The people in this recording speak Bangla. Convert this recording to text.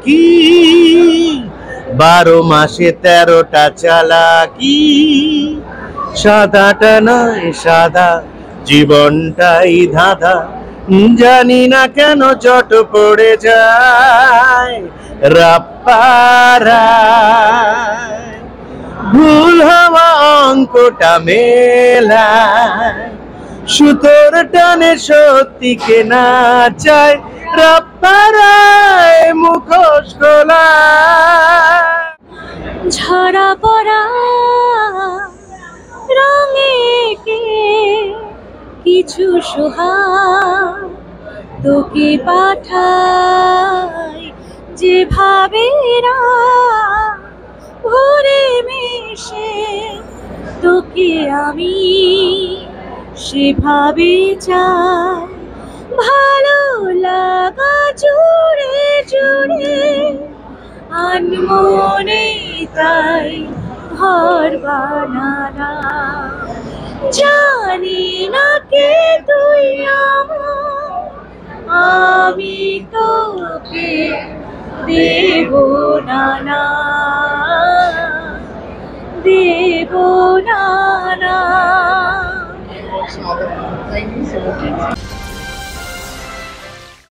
কি 12 মাসে 13টা চালাকি, সাদাটা নয় সাদা, জীবনটাই ধাঁধা, জানি না কেন চট পড়ে যায় রাপ্পারায়। ভুল হওয়া অঙ্কটা মেলায়, সুতোর টানে সত্যিকে না চায় রাপ্পারায় মুখোশ খোলায়। ঝরা পড়া রঙে কে কিছু সোহাগ তোকে পাঠাই, যেভাবে ভরে মিশে তোকে আমি সেভাবে চাই। ভালো লাগা জুড়ে জুড়ে আনমনে তাই ঘর বানানা। জানি না কে তুই আমার, আমি তোকে দেব না, দেব না।